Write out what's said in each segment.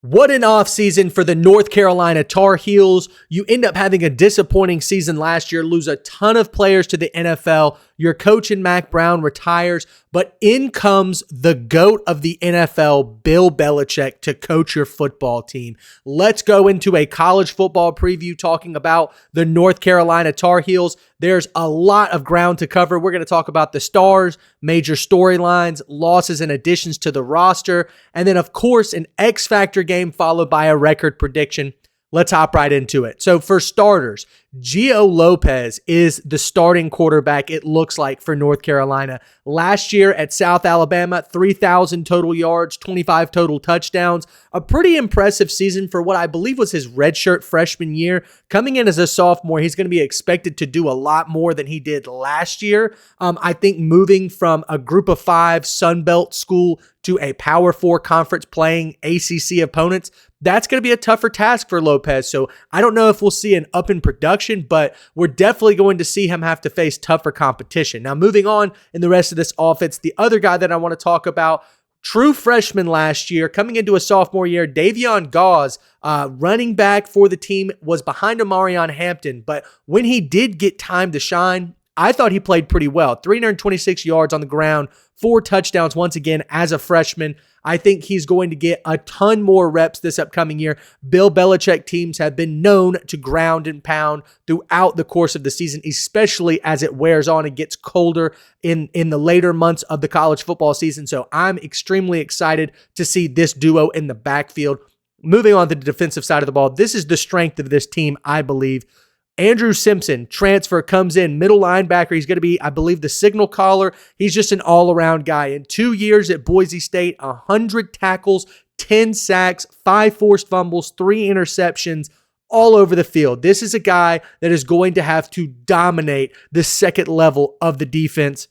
What an offseason for the North Carolina Tar Heels. You end up having a disappointing season last year, lose a ton of players to the NFL. Your coach in Mack Brown retires, but in comes the GOAT of the NFL, Bill Belichick, to coach your football team. Let's go into a college football preview talking about the North Carolina Tar Heels. There's a lot of ground to cover. We're going to talk about the stars, major storylines, losses and additions to the roster, and then, of course, an X Factor game followed by a record prediction. Let's hop right into it. So for starters, Gio Lopez is the starting quarterback, it looks like, for North Carolina. Last year at South Alabama, 3,000 total yards, 25 total touchdowns. A pretty impressive season for what I believe was his redshirt freshman year. Coming in as a sophomore, he's going to be expected to do a lot more than he did last year. I think moving from a group of 5 Sun Belt school to a Power 4 conference playing ACC opponents, that's going to be a tougher task for Lopez. So I don't know if we'll see an up in production, but we're definitely going to see him have to face tougher competition. Now, moving on in the rest of this offense, the other guy that I want to talk about, true freshman last year, coming into a sophomore year, Davion Gauze, running back for the team, was behind Omarion Hampton. But when he did get time to shine, I thought he played pretty well. 326 yards on the ground, 4 touchdowns once again as a freshman. I think he's going to get a ton more reps this upcoming year. Bill Belichick teams have been known to ground and pound throughout the course of the season, especially as it wears on and gets colder in the later months of the college football season. So I'm extremely excited to see this duo in the backfield. Moving on to the defensive side of the ball, this is the strength of this team, I believe. Andrew Simpson, transfer, comes in, middle linebacker. He's going to be, I believe, the signal caller. He's just an all-around guy. In 2 years at Boise State, 100 tackles, 10 sacks, 5 forced fumbles, 3 interceptions, all over the field. This is a guy that is going to have to dominate the second level of the defense,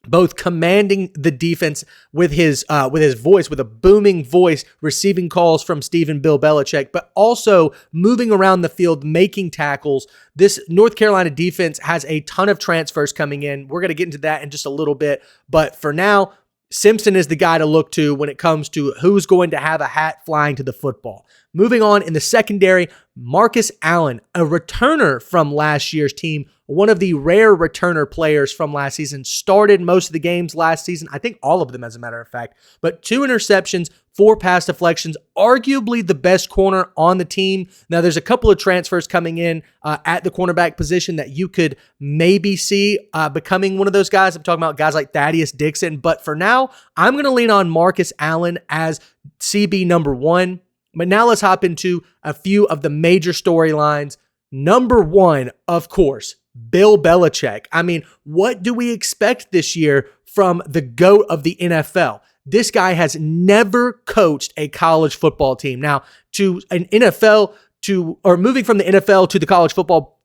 both commanding the defense with his voice, with a booming voice, receiving calls from Bill Belichick, but also moving around the field, making tackles. This North Carolina defense has a ton of transfers coming in. We're going to get into that in just a little bit, but for now, Simpson is the guy to look to when it comes to who's going to have a hat flying to the football. Moving on in the secondary, Marcus Allen, a returner from last year's team, one of the rare returner players from last season, started most of the games last season. I think all of them, as a matter of fact, but 2 interceptions, 4 pass deflections, arguably the best corner on the team. Now, there's a couple of transfers coming in at the cornerback position that you could maybe see becoming one of those guys. I'm talking about guys like Thaddeus Dixon, but for now, I'm going to lean on Marcus Allen as CB number 1. But now let's hop into a few of the major storylines. Number 1, of course, Bill Belichick. I mean, what do we expect this year from the GOAT of the NFL? This guy has never coached a college football team. Now, to an NFL or moving from the NFL to the college football,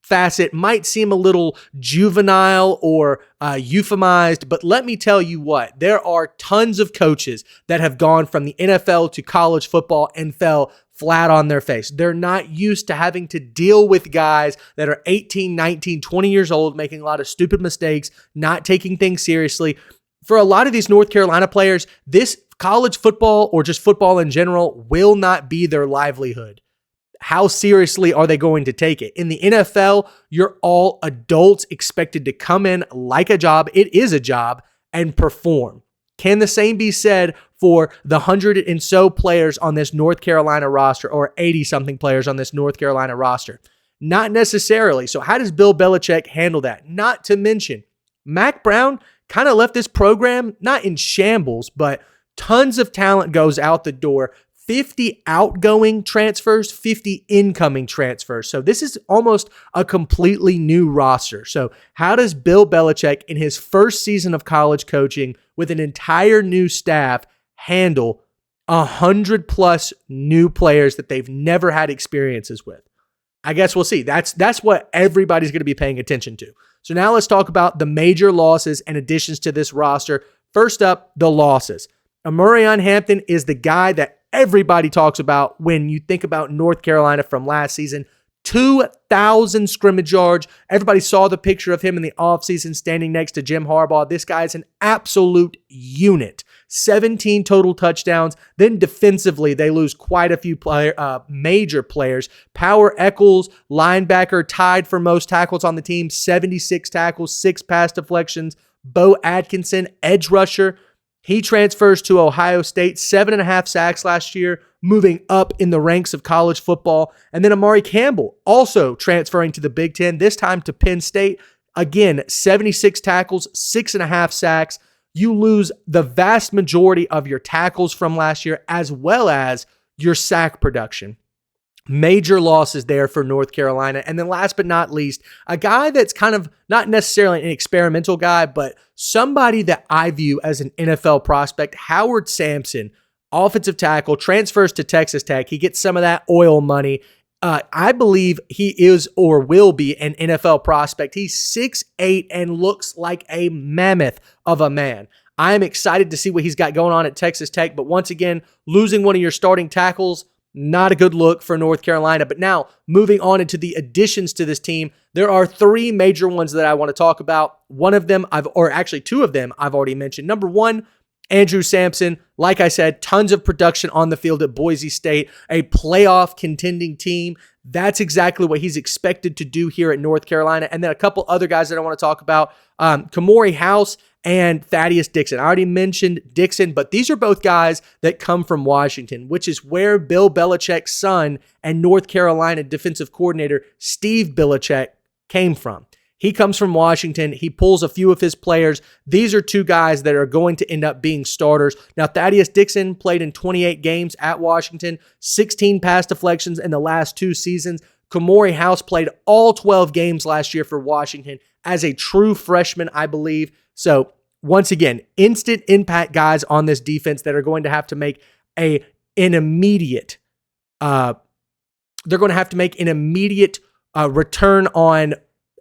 facet might seem a little juvenile or euphemized, but let me tell you what, there are tons of coaches that have gone from the NFL to college football and fell flat on their face. They're not used to having to deal with guys that are 18, 19, 20 years old, making a lot of stupid mistakes, not taking things seriously. For a lot of these North Carolina players, this college football or just football in general will not be their livelihood. How seriously are they going to take it? In the NFL, you're all adults expected to come in like a job. It is a job, and perform. Can the same be said for the 100 and so players on this North Carolina roster, or 80-something players on this North Carolina roster? Not necessarily. So how does Bill Belichick handle that? Not to mention, Mack Brown kind of left this program not in shambles, but tons of talent goes out the door. 50 outgoing transfers, 50 incoming transfers. So this is almost a completely new roster. So how does Bill Belichick, in his first season of college coaching with an entire new staff, handle 100+ new players that they've never had experiences with? I guess we'll see. That's what everybody's going to be paying attention to. So now let's talk about the major losses and additions to this roster. First up, the losses. Omarion Hampton is the guy that everybody talks about when you think about North Carolina from last season. 2,000 scrimmage yards. Everybody saw the picture of him in the offseason standing next to Jim Harbaugh. This guy is an absolute unit. 17 total touchdowns. Then defensively, they lose quite a few major players. Power Eccles, linebacker, tied for most tackles on the team, 76 tackles, 6 pass deflections. Bo Atkinson, edge rusher, he transfers to Ohio State, 7.5 sacks last year, moving up in the ranks of college football. And then Amari Campbell, also transferring to the Big Ten, this time to Penn State. Again, 76 tackles, 6.5 sacks. You lose the vast majority of your tackles from last year, as well as your sack production. Major losses there for North Carolina. And then last but not least, a guy that's kind of not necessarily an experimental guy, but somebody that I view as an NFL prospect, Howard Sampson, offensive tackle, transfers to Texas Tech. He gets some of that oil money. I believe he is or will be an NFL prospect. He's 6'8" and looks like a mammoth of a man. I am excited to see what he's got going on at Texas Tech, but once again, losing one of your starting tackles, not a good look for North Carolina. But now, moving on into the additions to this team, there are 3 major ones that I want to talk about. One of them, actually 2 of them, I've already mentioned. Number 1, Andrew Sampson. Like I said, tons of production on the field at Boise State, a playoff contending team. That's exactly what he's expected to do here at North Carolina. And then a couple other guys that I want to talk about, Kamori House and Thaddeus Dixon. I already mentioned Dixon, but these are both guys that come from Washington, which is where Bill Belichick's son and North Carolina defensive coordinator Steve Belichick came from. He comes from Washington. He pulls a few of his players. These are 2 guys that are going to end up being starters. Now, Thaddeus Dixon played in 28 games at Washington, 16 pass deflections in the last 2 seasons. Kamori House played all 12 games last year for Washington as a true freshman, I believe. So, once again, instant impact guys on this defense that are going to have to make an immediate return on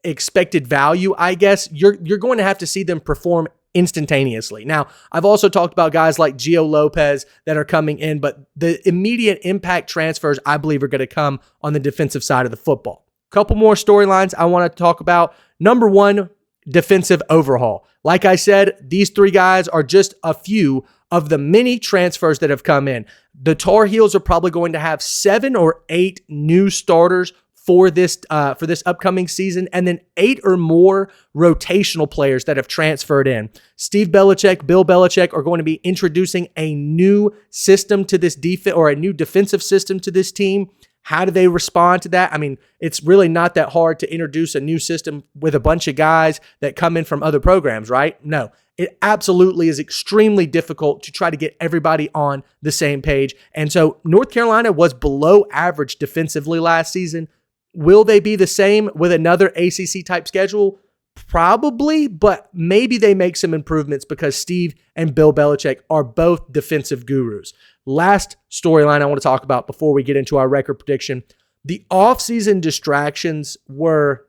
expected value, I guess. You're going to have to see them perform instantaneously. Now, I've also talked about guys like Gio Lopez that are coming in, but the immediate impact transfers, I believe, are going to come on the defensive side of the football. Couple more storylines I want to talk about. Number 1, defensive overhaul. Like I said, these 3 guys are just a few of the many transfers that have come in. The Tar Heels are probably going to have 7 or 8 new starters for this upcoming season, and then 8 or more rotational players that have transferred in. Steve Belichick, Bill Belichick are going to be introducing a new system to this defense, or a new defensive system to this team. How do they respond to that? I mean, it's really not that hard to introduce a new system with a bunch of guys that come in from other programs, right? No, it absolutely is extremely difficult to try to get everybody on the same page. And so North Carolina was below average defensively last season. Will they be the same with another ACC type schedule? Probably, but maybe they make some improvements because Steve and Bill Belichick are both defensive gurus. Last storyline I want to talk about before we get into our record prediction. The offseason distractions were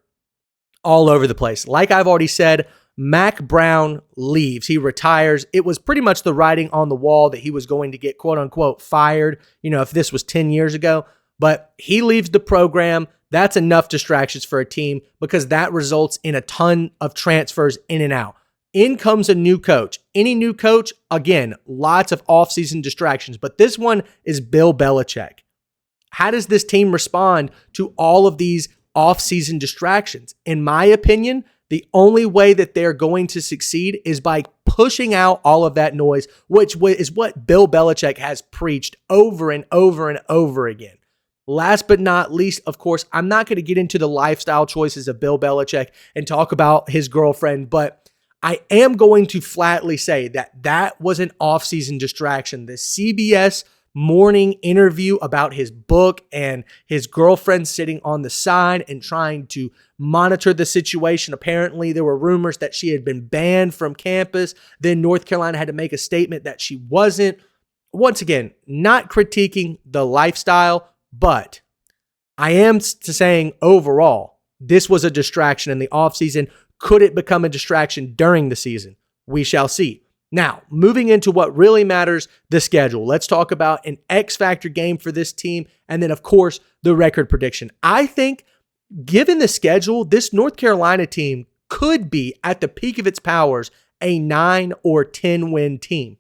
all over the place. Like I've already said, Mack Brown leaves. He retires. It was pretty much the writing on the wall that he was going to get quote unquote fired, if this was 10 years ago. But he leaves the program. That's enough distractions for a team because that results in a ton of transfers in and out. In comes a new coach. Any new coach, again, lots of offseason distractions, but this one is Bill Belichick. How does this team respond to all of these offseason distractions? In my opinion, the only way that they're going to succeed is by pushing out all of that noise, which is what Bill Belichick has preached over and over and over again. Last but not least, of course, I'm not going to get into the lifestyle choices of Bill Belichick and talk about his girlfriend, but I am going to flatly say that that was an offseason distraction. The CBS morning interview about his book and his girlfriend sitting on the side and trying to monitor the situation. Apparently, there were rumors that she had been banned from campus. Then North Carolina had to make a statement that she wasn't. Once again, not critiquing the lifestyle, but I am saying overall, this was a distraction in the offseason. Could it become a distraction during the season? We shall see. Now, moving into what really matters, the schedule. Let's talk about an X-factor game for this team, and then, of course, the record prediction. I think, given the schedule, this North Carolina team could be, at the peak of its powers, a 9 or 10 win team.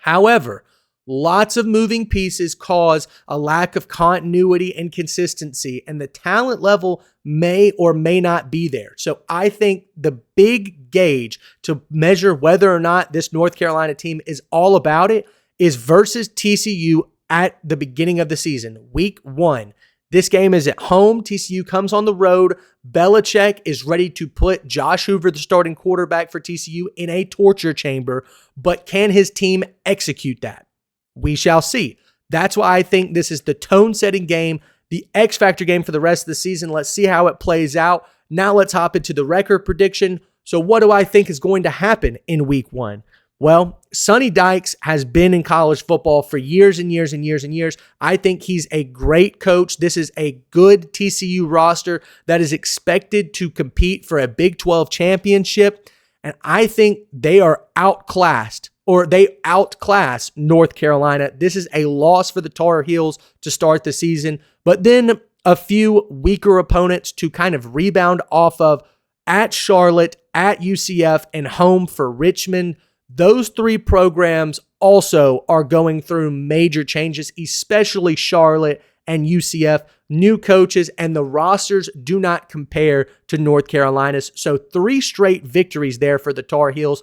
However, lots of moving pieces cause a lack of continuity and consistency, and the talent level may or may not be there. So I think the big gauge to measure whether or not this North Carolina team is all about it is versus TCU at the beginning of the season, week 1. This game is at home. TCU comes on the road. Belichick is ready to put Josh Hoover, the starting quarterback for TCU, in a torture chamber, but can his team execute that? We shall see. That's why I think this is the tone-setting game, the X-Factor game for the rest of the season. Let's see how it plays out. Now let's hop into the record prediction. So what do I think is going to happen in week 1? Well, Sonny Dykes has been in college football for years and years and years and years. I think he's a great coach. This is a good TCU roster that is expected to compete for a Big 12 championship. And I think they are outclassed, or they outclass North Carolina. This is a loss for the Tar Heels to start the season, but then a few weaker opponents to kind of rebound off of at Charlotte, at UCF, and home for Richmond. Those 3 programs also are going through major changes, especially Charlotte and UCF. New coaches, and the rosters do not compare to North Carolina's. So 3 straight victories there for the Tar Heels.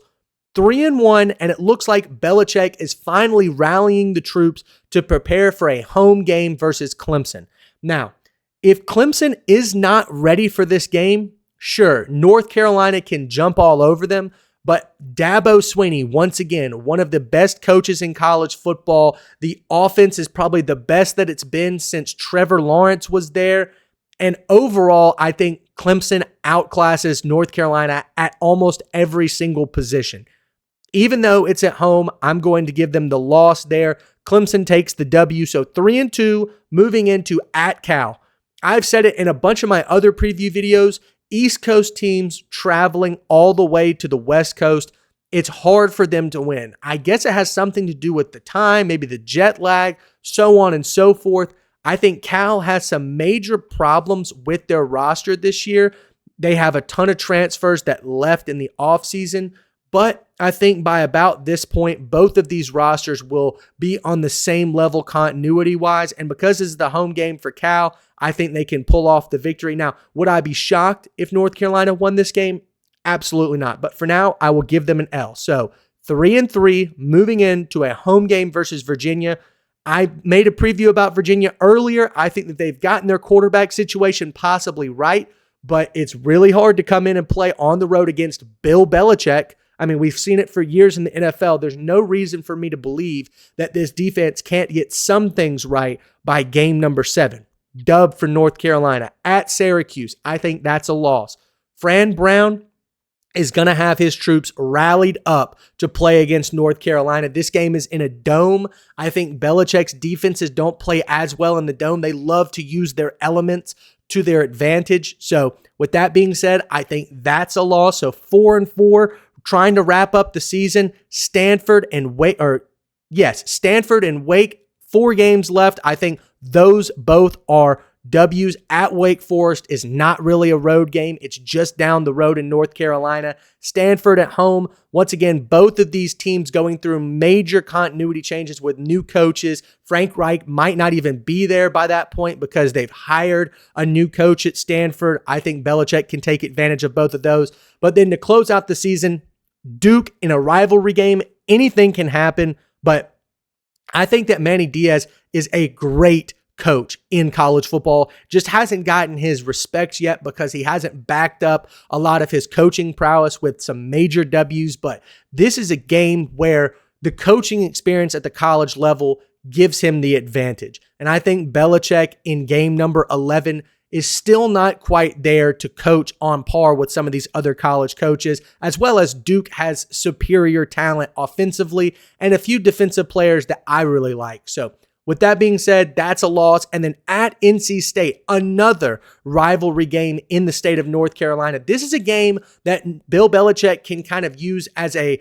3-1, and it looks like Belichick is finally rallying the troops to prepare for a home game versus Clemson. Now, if Clemson is not ready for this game, sure, North Carolina can jump all over them, but Dabo Swinney, once again, one of the best coaches in college football. The offense is probably the best that it's been since Trevor Lawrence was there. And overall, I think Clemson outclasses North Carolina at almost every single position. Even though it's at home, I'm going to give them the loss there. Clemson takes the W, so 3-2, moving into at Cal. I've said it in a bunch of my other preview videos. East Coast teams traveling all the way to the West Coast, it's hard for them to win. I guess it has something to do with the time, maybe the jet lag, so on and so forth. I think Cal has some major problems with their roster this year. They have a ton of transfers that left in the offseason, but I think by about this point, both of these rosters will be on the same level continuity-wise, and because this is the home game for Cal, I think they can pull off the victory. Now, would I be shocked if North Carolina won this game? Absolutely not. But for now, I will give them an L. So 3-3, moving into a home game versus Virginia. I made a preview about Virginia earlier. I think that they've gotten their quarterback situation possibly right, but it's really hard to come in and play on the road against Bill Belichick. I mean, we've seen it for years in the NFL. There's no reason for me to believe that this defense can't get some things right by game number 7. Dub for North Carolina at Syracuse. I think that's a loss. Fran Brown is going to have his troops rallied up to play against North Carolina. This game is in a dome. I think Belichick's defenses don't play as well in the dome. They love to use their elements to their advantage. So with that being said, I think that's a loss. So 4-4, trying to wrap up the season. Stanford and Wake, 4 games left. I think those both are W's. At Wake Forest is not really a road game. It's just down the road in North Carolina. Stanford at home. Once again, both of these teams going through major continuity changes with new coaches. Frank Reich might not even be there by that point because they've hired a new coach at Stanford. I think Belichick can take advantage of both of those. But then to close out the season, Duke in a rivalry game, anything can happen. But I think that Manny Diaz is a great coach in college football, just hasn't gotten his respect yet because he hasn't backed up a lot of his coaching prowess with some major W's. But this is a game where the coaching experience at the college level gives him the advantage. And I think Belichick in game number 11 is still not quite there to coach on par with some of these other college coaches, as well as Duke has superior talent offensively and a few defensive players that I really like. So with that being said, that's a loss. And then at NC State, another rivalry game in the state of North Carolina. This is a game that Bill Belichick can kind of use as a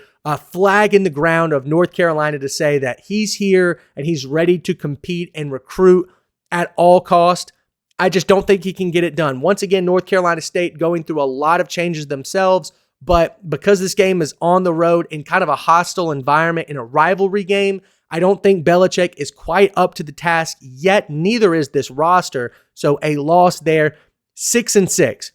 flag in the ground of North Carolina to say that he's here and he's ready to compete and recruit at all cost. I just don't think he can get it done. Once again, North Carolina State going through a lot of changes themselves, But because this game is on the road in kind of a hostile environment in a rivalry game, I don't think Belichick is quite up to the task yet. Neither is this roster. So a loss there. 6-6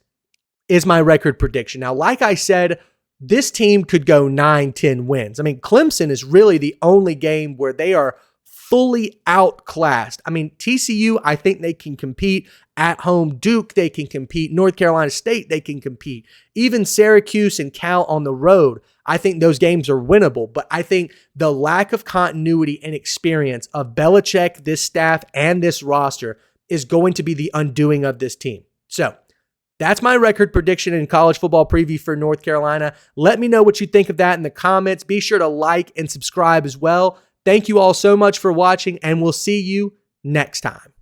is my record prediction. Now, like I said, this team could go 9-10 wins. I mean, Clemson is really the only game where they are fully outclassed. I mean, TCU, I think they can compete at home. Duke, they can compete. North Carolina State, they can compete. Even Syracuse and Cal on the road, I think those games are winnable. But I think the lack of continuity and experience of Belichick, this staff, and this roster is going to be the undoing of this team. So that's my record prediction in college football preview for North Carolina. Let me know what you think of that in the comments. Be sure to like and subscribe as well. Thank you all so much for watching, and we'll see you next time.